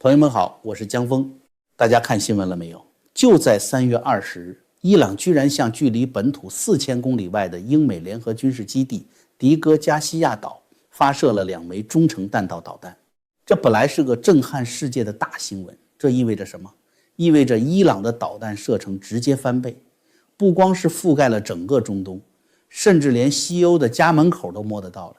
朋友们好，我是江峰。大家看新闻了没有？就在3月20日，伊朗居然向距离本土4000公里外的英美联合军事基地迪戈加西亚岛发射了2枚中程弹道导弹。这本来是个震撼世界的大新闻，这意味着什么？意味着伊朗的导弹射程直接翻倍，不光是覆盖了整个中东，甚至连西欧的家门口都摸得到了。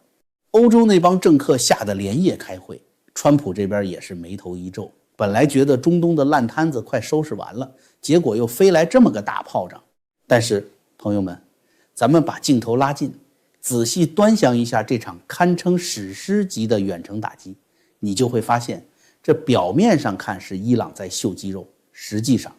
欧洲那帮政客吓得连夜开会，川普这边也是眉头一皱，本来觉得中东的烂摊子快收拾完了，结果又飞来这么个大炮仗。但是朋友们，咱们把镜头拉近，仔细端详一下这场堪称史诗级的远程打击，你就会发现，这表面上看是伊朗在秀肌肉，实际上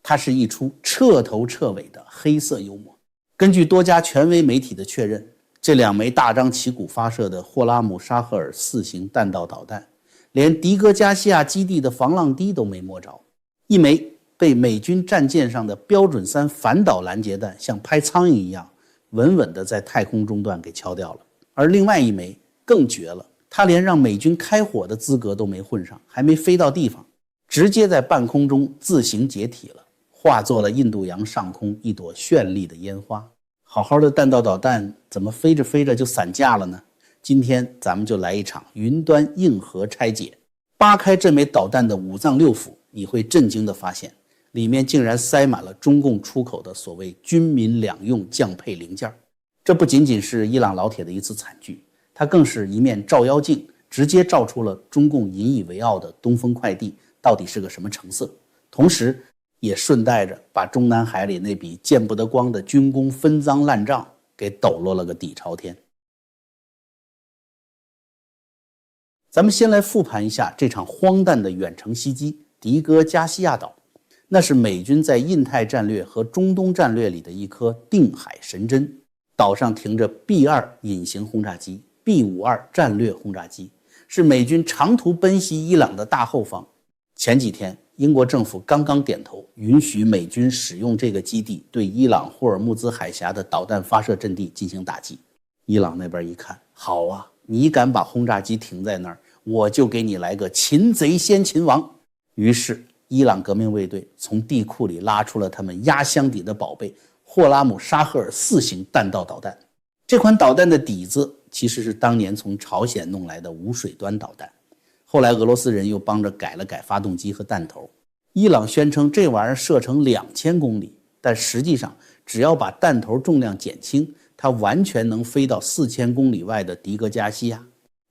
它是一出彻头彻尾的黑色幽默。根据多家权威媒体的确认，这2枚大张旗鼓发射的霍拉姆沙赫尔4型弹道导弹，连迪戈加西亚基地的防浪堤都没摸着。一枚被美军战舰上的标准3反导拦截弹像拍苍蝇一样稳稳地在太空中段给敲掉了，而另外一枚更绝了，它连让美军开火的资格都没混上，还没飞到地方，直接在半空中自行解体了，化作了印度洋上空一朵绚丽的烟花。好好的弹道导弹怎么飞着飞着就散架了呢？今天咱们就来一场云端硬核拆解，扒开这枚导弹的五脏六腑，你会震惊地发现，里面竟然塞满了中共出口的所谓军民两用降配零件。这不仅仅是伊朗老铁的一次惨剧，它更是一面照妖镜，直接照出了中共引以为傲的东风快递到底是个什么成色，同时也顺带着把中南海里那笔见不得光的军工分赃烂账给抖落了个底朝天。咱们先来复盘一下这场荒诞的远程袭击迪戈加西亚岛，那是美军在印太战略和中东战略里的一颗定海神针。岛上停着 B-2 隐形轰炸机、B-52 战略轰炸机，是美军长途奔袭伊朗的大后方。前几天英国政府刚刚点头，允许美军使用这个基地对伊朗霍尔木兹海峡的导弹发射阵地进行打击。伊朗那边一看，好啊，你敢把轰炸机停在那儿，我就给你来个擒贼先擒王。于是伊朗革命卫队从地库里拉出了他们压箱底的宝贝霍拉姆沙赫尔4型弹道导弹。这款导弹的底子其实是当年从朝鲜弄来的无水端导弹，后来俄罗斯人又帮着改了改发动机和弹头。伊朗宣称这玩意儿射程2000公里，但实际上只要把弹头重量减轻，它完全能飞到4000公里外的迪戈加西亚。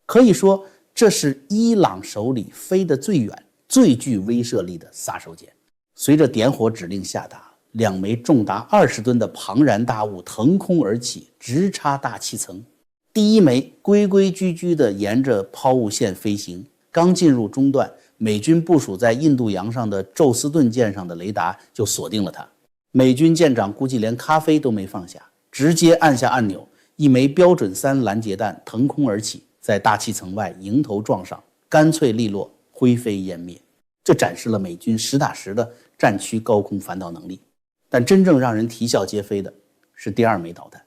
可以说这是伊朗手里飞得最远最具威慑力的杀手锏。随着点火指令下达，2枚重达20吨的庞然大物腾空而起，直插大气层。第一枚规规矩矩地沿着抛物线飞行，刚进入中段，美军部署在印度洋上的宙斯盾舰上的雷达就锁定了它。美军舰长估计连咖啡都没放下，直接按下按钮，一枚标准3拦截弹腾空而起，在大气层外迎头撞上，干脆利落，灰飞烟灭。这展示了美军实打实的战区高空反导能力。但真正让人啼笑皆非的是第2枚导弹。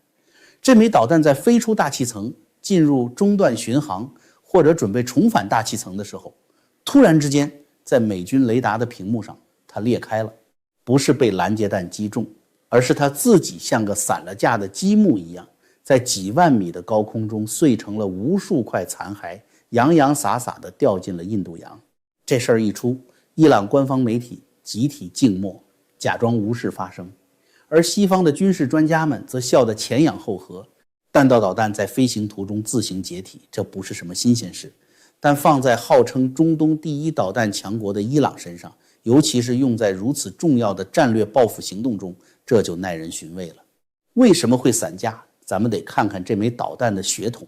这枚导弹在飞出大气层，进入中段巡航或者准备重返大气层的时候，突然之间在美军雷达的屏幕上它裂开了，不是被拦截弹击中，而是它自己像个散了架的积木一样，在几万米的高空中碎成了无数块残骸，洋洋洒洒地掉进了印度洋。这事儿一出，伊朗官方媒体集体静默，假装无事发生，而西方的军事专家们则笑得前仰后合。弹道导弹在飞行途中自行解体，这不是什么新鲜事，但放在号称中东第一导弹强国的伊朗身上，尤其是用在如此重要的战略报复行动中，这就耐人寻味了。为什么会散架？咱们得看看这枚导弹的血统。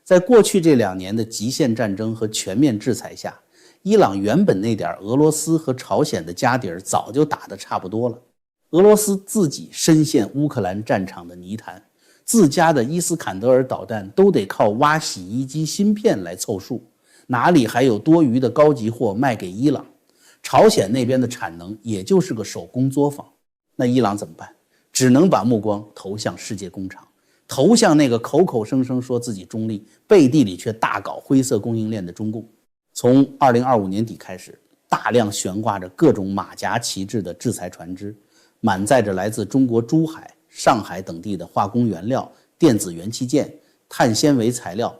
在过去这2年的极限战争和全面制裁下，伊朗原本那点俄罗斯和朝鲜的家底儿早就打得差不多了。俄罗斯自己深陷乌克兰战场的泥潭，自家的伊斯坎德尔导弹都得靠挖洗衣机芯片来凑数，哪里还有多余的高级货卖给伊朗？朝鲜那边的产能也就是个手工作坊，那伊朗怎么办？只能把目光投向世界工厂，投向那个口口声声说自己中立，背地里却大搞灰色供应链的中共。从2025年底开始，大量悬挂着各种马甲旗帜的制裁船只，满载着来自中国珠海、上海等地的化工原料、电子元器件、碳纤维材料，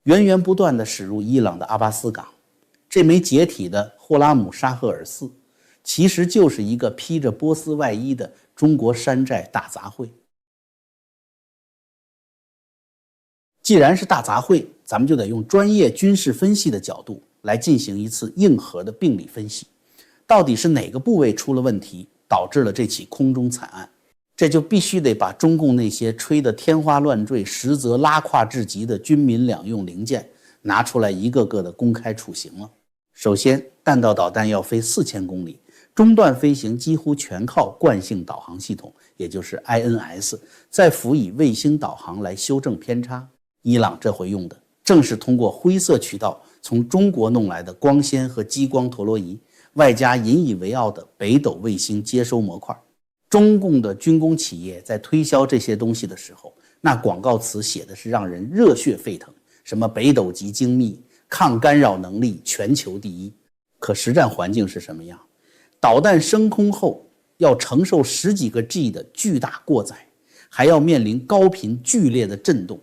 源源不断地驶入伊朗的阿巴斯港。这枚解体的霍拉姆沙赫尔寺，其实就是一个披着波斯外衣的中国山寨大杂烩。既然是大杂烩，咱们就得用专业军事分析的角度来进行一次硬核的病理分析，到底是哪个部位出了问题，导致了这起空中惨案？这就必须得把中共那些吹得天花乱坠，实则拉胯至极的军民两用零件拿出来一个个的公开处刑了。首先，弹道导弹要飞4000公里，中段飞行几乎全靠惯性导航系统，也就是 INS， 再辅以卫星导航来修正偏差。伊朗这回用的正是通过灰色渠道从中国弄来的光纤和激光陀螺仪，外加引以为傲的北斗卫星接收模块。中共的军工企业在推销这些东西的时候，那广告词写的是让人热血沸腾，什么北斗级精密、抗干扰能力全球第一。可实战环境是什么样？导弹升空后要承受10几个 G 的巨大过载，还要面临高频剧烈的震动。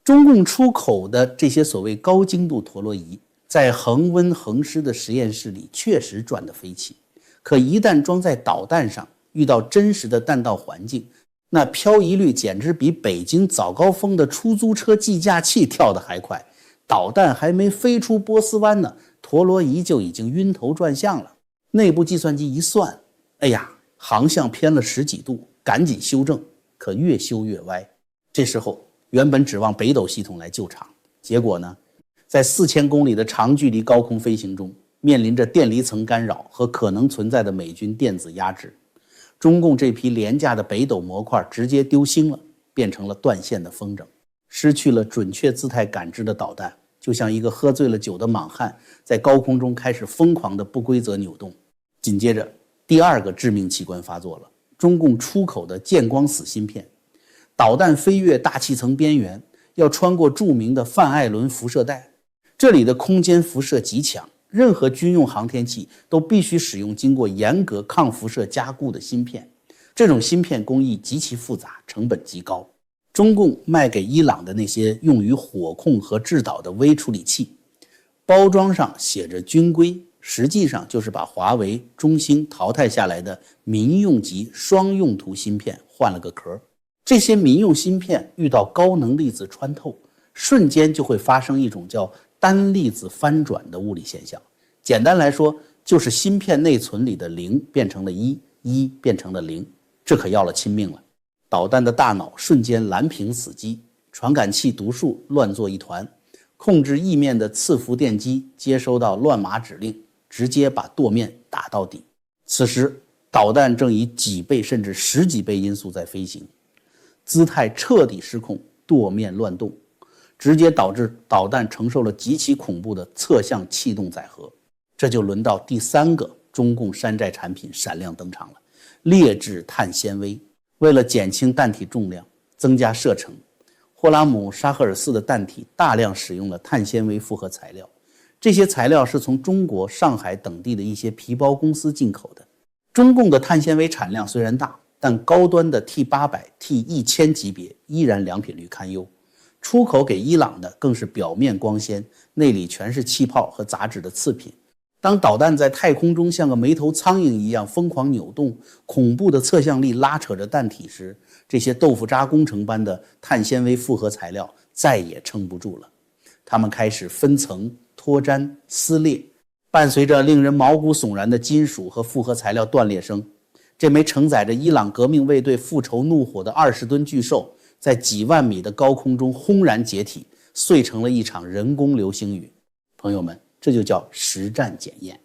中共出口的这些所谓高精度陀螺仪，在恒温恒湿的实验室里确实转得飞起，可一旦装在导弹上，遇到真实的弹道环境，那漂移率简直比北京早高峰的出租车计价器跳得还快。导弹还没飞出波斯湾呢，陀螺仪就已经晕头转向了。内部计算机一算，哎呀，航向偏了10几度，赶紧修正，可越修越歪。这时候原本指望北斗系统来救场，结果呢，在4000公里的长距离高空飞行中，面临着电离层干扰和可能存在的美军电子压制，中共这批廉价的北斗模块直接丢星了，变成了断线的风筝。失去了准确姿态感知的导弹，就像一个喝醉了酒的莽汉，在高空中开始疯狂的不规则扭动。紧接着，第二个致命器官发作了，中共出口的见光死芯片。导弹飞越大气层边缘，要穿过著名的范艾伦辐射带，这里的空间辐射极强，任何军用航天器都必须使用经过严格抗辐射加固的芯片。这种芯片工艺极其复杂，成本极高。中共卖给伊朗的那些用于火控和制导的微处理器，包装上写着军规，实际上就是把华为、中兴淘汰下来的民用级双用途芯片换了个壳。这些民用芯片遇到高能粒子穿透，瞬间就会发生一种叫单粒子翻转的物理现象。简单来说，就是芯片内存里的0变成了1， 1变成了0，这可要了亲命了。导弹的大脑瞬间蓝屏死机，传感器读数乱作一团，控制翼面的次伏电机接收到乱码指令，直接把舵面打到底。此时导弹正以几倍甚至10几倍音速在飞行，姿态彻底失控，舵面乱动，直接导致导弹承受了极其恐怖的侧向气动载荷。这就轮到第3个中共山寨产品闪亮登场了，劣质碳纤维。为了减轻弹体重量，增加射程，霍拉姆沙赫尔寺的弹体大量使用了碳纤维复合材料。这些材料是从中国、上海等地的一些皮包公司进口的。中共的碳纤维产量虽然大，但高端的 T800、T1000 级别依然良品率堪忧。出口给伊朗的更是表面光鲜，内里全是气泡和杂质的次品。当导弹在太空中像个没头苍蝇一样疯狂扭动，恐怖的侧向力拉扯着弹体时，这些豆腐渣工程般的碳纤维复合材料再也撑不住了，它们开始分层、脱粘、撕裂，伴随着令人毛骨悚然的金属和复合材料断裂声，这枚承载着伊朗革命卫队复仇怒火的20吨巨兽，在几万米的高空中轰然解体，碎成了一场人工流星雨。朋友们，这就叫实战检验。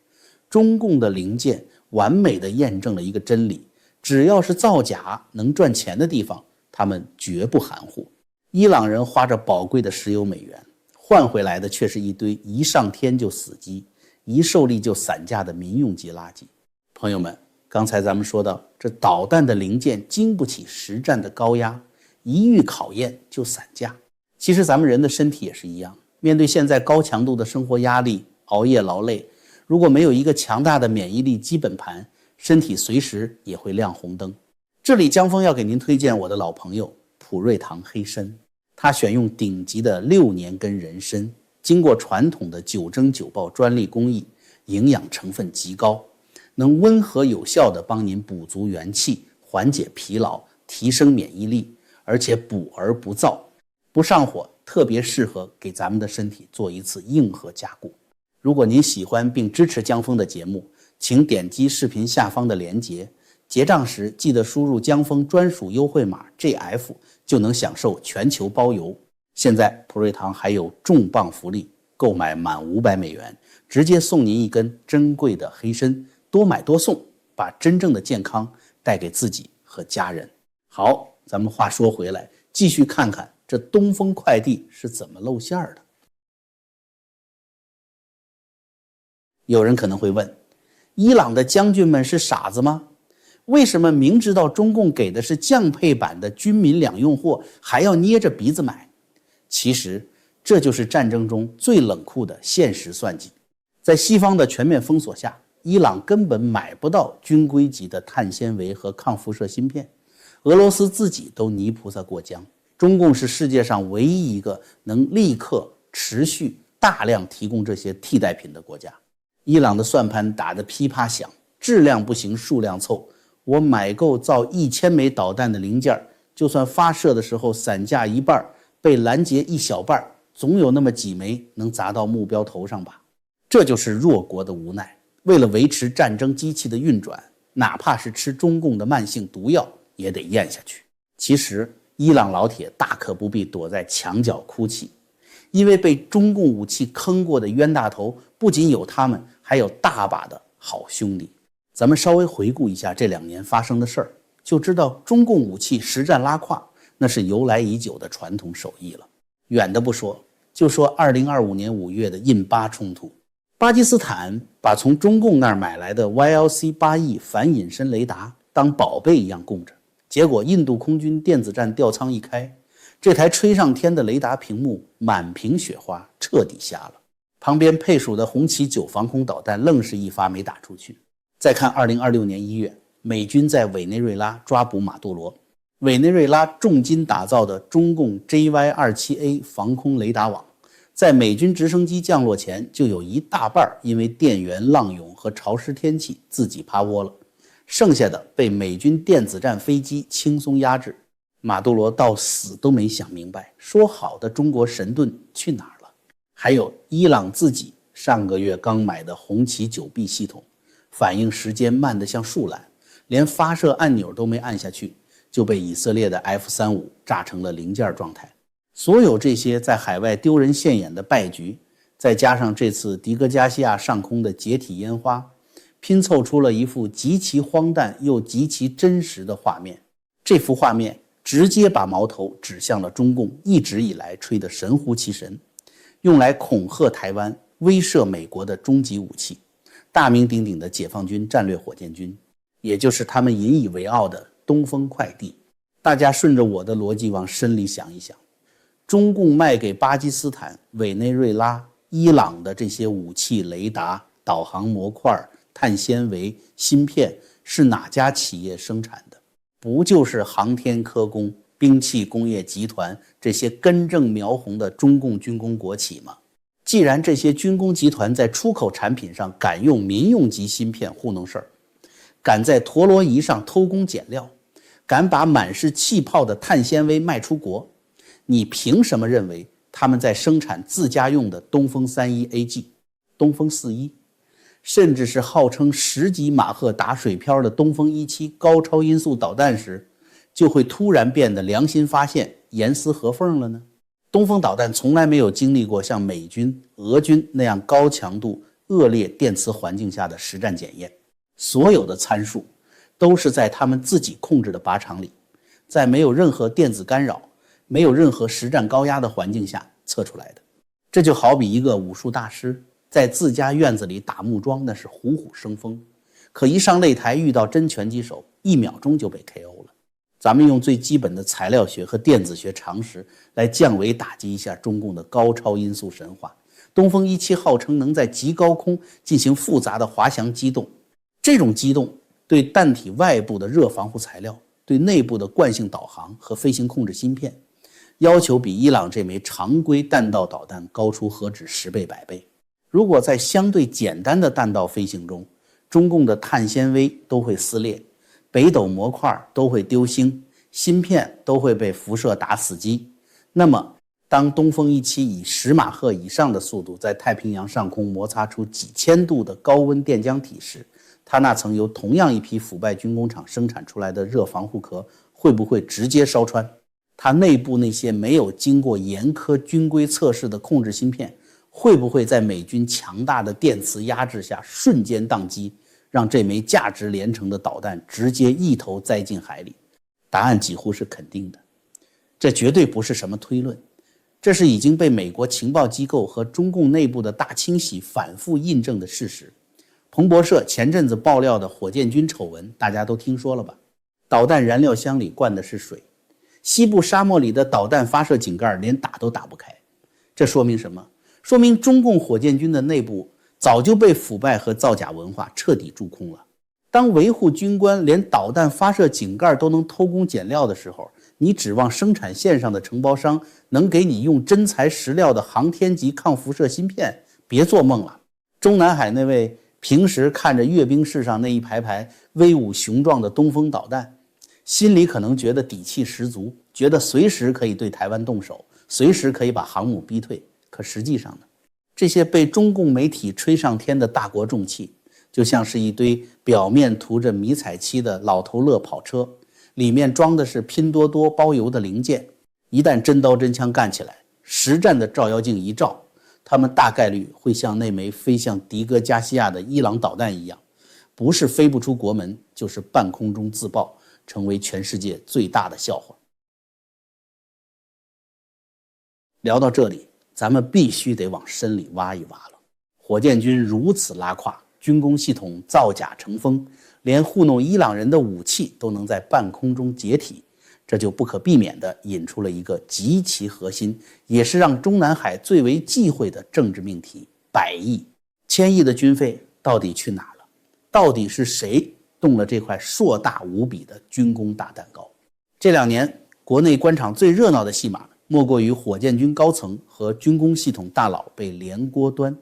中共的零件完美地验证了一个真理，只要是造假能赚钱的地方，他们绝不含糊。伊朗人花着宝贵的石油美元，换回来的却是一堆一上天就死机，一受力就散架的民用级垃圾。朋友们，刚才咱们说到，这导弹的零件经不起实战的高压，一遇考验就散架。其实咱们人的身体也是一样，面对现在高强度的生活压力，熬夜劳累，如果没有一个强大的免疫力基本盘，身体随时也会亮红灯。这里江峰要给您推荐我的老朋友普瑞堂黑参，它选用顶级的6年根人参，经过传统的9蒸9爆专利工艺，营养成分极高，能温和有效地帮您补足元气，缓解疲劳，提升免疫力，而且补而不燥，不上火，特别适合给咱们的身体做一次硬核加固。如果您喜欢并支持江峰的节目，请点击视频下方的链接，结账时记得输入江峰专属优惠码 GF， 就能享受全球包邮。现在普瑞堂还有重磅福利，购买满500美元，直接送您一根珍贵的黑参，多买多送，把真正的健康带给自己和家人。好，咱们话说回来，继续看看这东风快递是怎么露馅的。有人可能会问，伊朗的将军们是傻子吗？为什么明知道中共给的是降配版的军民两用货，还要捏着鼻子买？其实这就是战争中最冷酷的现实算计。在西方的全面封锁下，伊朗根本买不到军规级的碳纤维和抗辐射芯片，俄罗斯自己都泥菩萨过江。中共是世界上唯一一个能立刻持续大量提供这些替代品的国家。伊朗的算盘打得噼啪响，质量不行，数量凑，我买够造1000枚导弹的零件，就算发射的时候散架一半，被拦截一小半，总有那么几枚能砸到目标头上吧。这就是弱国的无奈，为了维持战争机器的运转，哪怕是吃中共的慢性毒药也得咽下去。其实伊朗老铁大可不必躲在墙角哭泣，因为被中共武器坑过的冤大头不仅有他们，还有大把的好兄弟。咱们稍微回顾一下这2年发生的事儿，就知道中共武器实战拉胯那是由来已久的传统手艺了。远的不说，就说2025年5月的印巴冲突，巴基斯坦把从中共那儿买来的 YLC-8E 反隐身雷达当宝贝一样供着，结果印度空军电子战吊舱一开，这台吹上天的雷达屏幕满屏雪花，彻底瞎了。旁边配属的红旗9防空导弹愣是一发没打出去。再看2026年1月，美军在委内瑞拉抓捕马杜罗，委内瑞拉重金打造的中共 JY-27A 防空雷达网，在美军直升机降落前就有一大半因为电源浪涌和潮湿天气自己趴窝了，剩下的被美军电子战飞机轻松压制。马杜罗到死都没想明白，说好的中国神盾去哪儿了？还有伊朗自己上个月刚买的红旗9B 系统，反应时间慢得像树懒，连发射按钮都没按下去，就被以色列的 F-35炸成了零件状态。所有这些在海外丢人现眼的败局，再加上这次迪戈加西亚上空的解体烟花，拼凑出了一幅极其荒诞又极其真实的画面。这幅画面直接把矛头指向了中共一直以来吹得神乎其神，用来恐吓台湾、威慑美国的终极武器，大名鼎鼎的解放军战略火箭军，也就是他们引以为傲的东风快递。大家顺着我的逻辑往深里想一想，中共卖给巴基斯坦、委内瑞拉、伊朗的这些武器、雷达、导航模块、碳纤维、芯片是哪家企业生产的？不就是航天科工、兵器工业集团这些根正苗红的中共军工国企吗？既然这些军工集团在出口产品上敢用民用级芯片糊弄事儿，敢在陀螺仪上偷工减料，敢把满是气泡的碳纤维卖出国，你凭什么认为他们在生产自家用的东风31AG、东风41，甚至是号称10几马赫打水漂的东风17高超音速导弹时，就会突然变得良心发现、严丝合缝了呢？东风导弹从来没有经历过像美军、俄军那样高强度、恶劣电磁环境下的实战检验，所有的参数都是在他们自己控制的靶场里，在没有任何电子干扰、没有任何实战高压的环境下测出来的。这就好比一个武术大师在自家院子里打木桩，那是虎虎生风，可一上擂台遇到真拳击手，1秒钟就被 KO 了。咱们用最基本的材料学和电子学常识来降维打击一下中共的高超音速神话，东风17号称能在极高空进行复杂的滑翔机动，这种机动对弹体外部的热防护材料、对内部的惯性导航和飞行控制芯片要求比伊朗这枚常规弹道导弹高出何止10倍100倍。如果在相对简单的弹道飞行中，中共的碳纤维都会撕裂，北斗模块都会丢星，芯片都会被辐射打死机，那么当东风17以10马赫以上的速度在太平洋上空摩擦出几千度的高温电浆体时，它那曾由同样一批腐败军工厂生产出来的热防护壳会不会直接烧穿？它内部那些没有经过严苛军规测试的控制芯片会不会在美军强大的电磁压制下瞬间宕机，让这枚价值连城的导弹直接一头栽进海里？答案几乎是肯定的。这绝对不是什么推论，这是已经被美国情报机构和中共内部的大清洗反复印证的事实。彭博社前阵子爆料的火箭军丑闻大家都听说了吧？导弹燃料箱里灌的是水，西部沙漠里的导弹发射井盖连打都打不开。这说明什么？说明中共火箭军的内部早就被腐败和造假文化彻底蛀空了。当维护军官连导弹发射井盖都能偷工减料的时候，你指望生产线上的承包商能给你用真材实料的航天级抗辐射芯片？别做梦了。中南海那位平时看着阅兵式上那一排排威武雄壮的东风导弹，心里可能觉得底气十足，觉得随时可以对台湾动手，随时可以把航母逼退。可实际上呢，这些被中共媒体吹上天的大国重器，就像是一堆表面涂着迷彩漆的老头乐跑车，里面装的是拼多多包邮的零件。一旦真刀真枪干起来，实战的照妖镜一照，他们大概率会像那枚飞向迪戈加西亚的伊朗导弹一样，不是飞不出国门，就是半空中自爆，成为全世界最大的笑话。聊到这里，咱们必须得往深里挖一挖了。火箭军如此拉胯，军工系统造假成风，连糊弄伊朗人的武器都能在半空中解体，这就不可避免地引出了一个极其核心，也是让中南海最为忌讳的政治命题：100亿、1000亿的军费到底去哪了？到底是谁动了这块硕大无比的军工大蛋糕？这2年国内官场最热闹的戏码，莫过于火箭军高层和军工系统大佬被连锅端。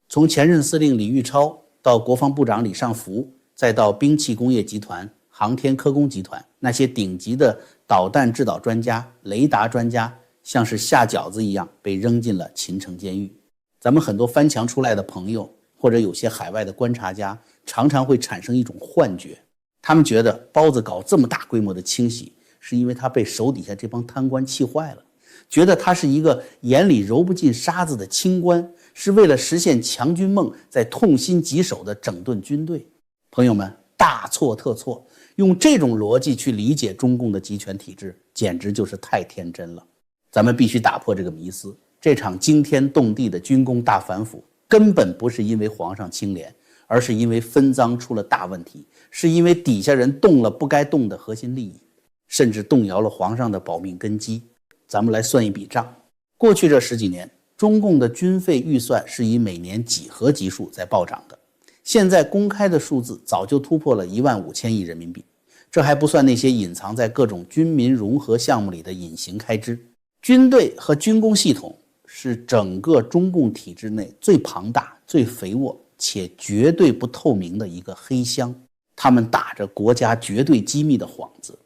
从前任司令李玉超到国防部长李尚福，再到兵器工业集团、航天科工集团，那些顶级的导弹制导专家、雷达专家像是下饺子一样被扔进了秦城监狱。咱们很多翻墙出来的朋友，或者有些海外的观察家，常常会产生一种幻觉，他们觉得包子搞这么大规模的清洗，是因为他被手底下这帮贪官气坏了，觉得他是一个眼里揉不进沙子的清官，是为了实现强军梦在痛心疾首地整顿军队。朋友们，大错特错，用这种逻辑去理解中共的集权体制，简直就是太天真了。咱们必须打破这个迷思，这场惊天动地的军工大反腐根本不是因为皇上清廉，而是因为分赃出了大问题，是因为底下人动了不该动的核心利益，甚至动摇了皇上的保命根基。咱们来算一笔账，过去这10几年，中共的军费预算是以每年几何级数在暴涨的，现在公开的数字早就突破了15000亿人民币，这还不算那些隐藏在各种军民融合项目里的隐形开支。军队和军工系统是整个中共体制内最庞大、最肥沃且绝对不透明的一个黑箱，他们打着国家绝对机密的幌子，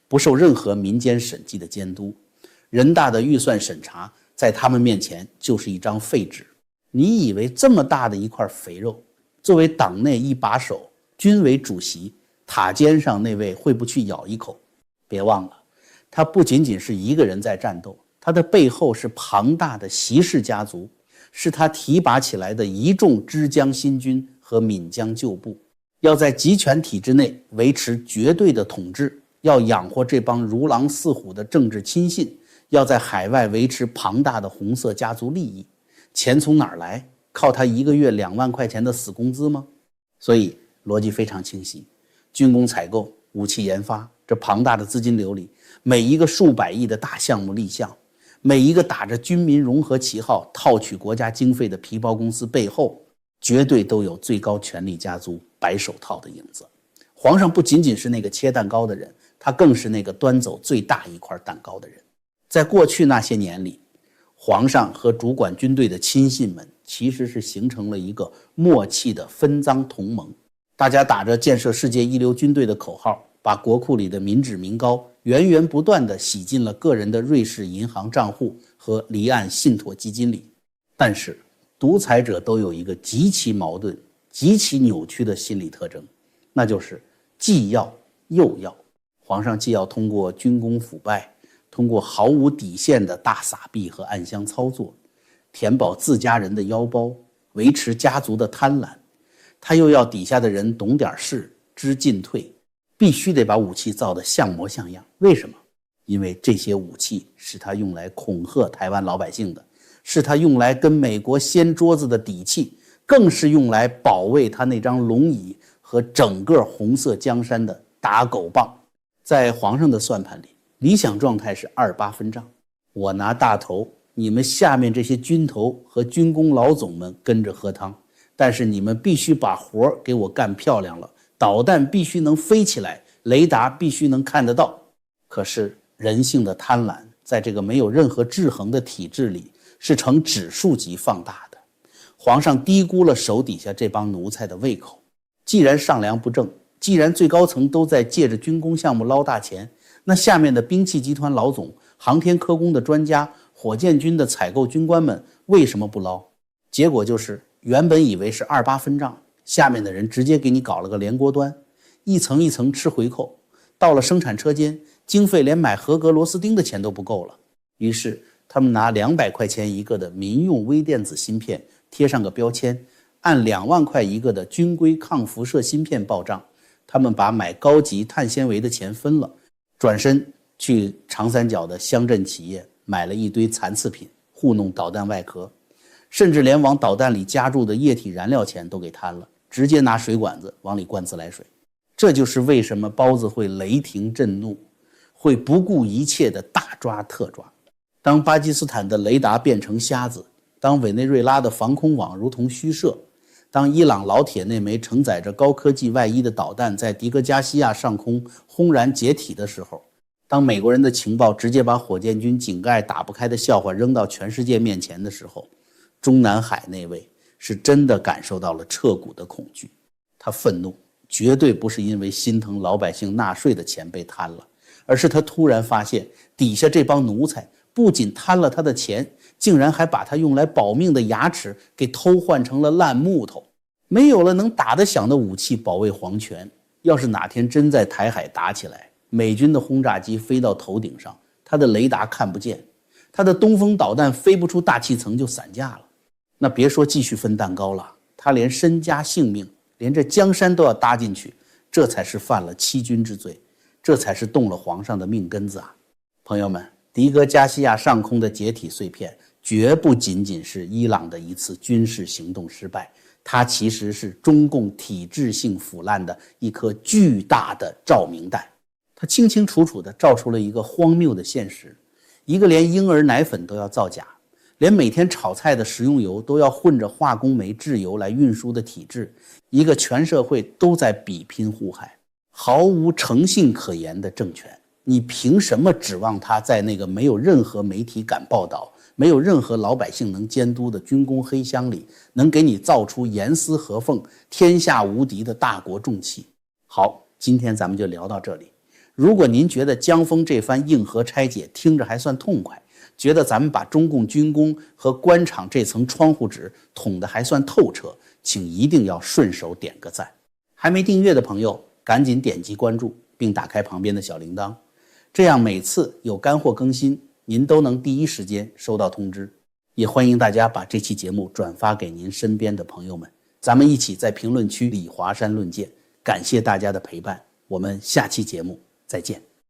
不受任何民间审计的监督，人大的预算审查在他们面前就是一张废纸。你以为这么大的一块肥肉，作为党内一把手、军委主席，塔尖上那位会不去咬一口？别忘了，他不仅仅是一个人在战斗，他的背后是庞大的习氏家族，是他提拔起来的一众枝江新军和闽江旧部。要在集权体制内维持绝对的统治，要养活这帮如狼似虎的政治亲信，要在海外维持庞大的红色家族利益，钱从哪儿来？靠他1个月2万块钱的死工资吗？所以逻辑非常清晰，军工采购、武器研发，这庞大的资金流里，每一个数百亿的大项目立项，每一个打着军民融合旗号套取国家经费的皮包公司背后，绝对都有最高权力家族白手套的影子。皇上不仅仅是那个切蛋糕的人，他更是那个端走最大一块蛋糕的人。在过去那些年里，皇上和主管军队的亲信们其实是形成了一个默契的分赃同盟，大家打着建设世界一流军队的口号，把国库里的民脂民膏源源不断地洗进了个人的瑞士银行账户和离岸信托基金里。但是独裁者都有一个极其矛盾极其扭曲的心理特征，那就是既要又要。皇上既要通过军功腐败，通过毫无底线的大撒币和暗箱操作，填饱自家人的腰包，维持家族的贪婪，他又要底下的人懂点事，知进退，必须得把武器造得像模像样。为什么？因为这些武器是他用来恐吓台湾老百姓的，是他用来跟美国掀桌子的底气，更是用来保卫他那张龙椅和整个红色江山的打狗棒。在皇上的算盘里，理想状态是28分账，我拿大头，你们下面这些军头和军工老总们跟着喝汤，但是你们必须把活给我干漂亮了，导弹必须能飞起来，雷达必须能看得到。可是人性的贪婪在这个没有任何制衡的体制里是呈指数级放大的。皇上低估了手底下这帮奴才的胃口，既然上梁不正，既然最高层都在借着军工项目捞大钱，那下面的兵器集团老总、航天科工的专家、火箭军的采购军官们为什么不捞？结果就是原本以为是28分账，下面的人直接给你搞了个连锅端，一层一层吃回扣，到了生产车间，经费连买合格螺丝钉的钱都不够了。于是他们拿200块钱一个的民用微电子芯片贴上个标签，按2万块一个的军规抗辐射芯片报账。他们把买高级碳纤维的钱分了，转身去长三角的乡镇企业买了一堆残次品，糊弄导弹外壳，甚至连往导弹里加注的液体燃料钱都给贪了，直接拿水管子往里灌自来水。这就是为什么包子会雷霆震怒，会不顾一切的大抓特抓。当巴基斯坦的雷达变成瞎子，当委内瑞拉的防空网如同虚设，当伊朗老铁那枚承载着高科技外衣的导弹在迪戈加西亚上空轰然解体的时候，当美国人的情报直接把火箭军井盖打不开的笑话扔到全世界面前的时候，中南海那位是真的感受到了彻骨的恐惧。他愤怒绝对不是因为心疼老百姓纳税的钱被贪了，而是他突然发现底下这帮奴才不仅贪了他的钱，竟然还把他用来保命的牙齿给偷换成了烂木头。没有了能打得响的武器保卫皇权，要是哪天真在台海打起来，美军的轰炸机飞到头顶上，他的雷达看不见，他的东风导弹飞不出大气层就散架了。那别说继续分蛋糕了，他连身家性命，连这江山都要搭进去，这才是犯了欺君之罪，这才是动了皇上的命根子啊！朋友们，迪戈加西亚上空的解体碎片绝不仅仅是伊朗的一次军事行动失败，它其实是中共体制性腐烂的一颗巨大的照明弹。它清清楚楚地照出了一个荒谬的现实，一个连婴儿奶粉都要造假，连每天炒菜的食用油都要混着化工煤制油来运输的体制，一个全社会都在比拼互害，毫无诚信可言的政权，你凭什么指望他在那个没有任何媒体敢报道，没有任何老百姓能监督的军工黑箱里，能给你造出严丝合缝、天下无敌的大国重器？好，今天咱们就聊到这里。如果您觉得江峰这番硬核拆解听着还算痛快，觉得咱们把中共军工和官场这层窗户纸捅得还算透彻，请一定要顺手点个赞。还没订阅的朋友，赶紧点击关注并打开旁边的小铃铛，这样每次有干货更新，您都能第一时间收到通知。也欢迎大家把这期节目转发给您身边的朋友们，咱们一起在评论区里华山论剑。感谢大家的陪伴，我们下期节目再见。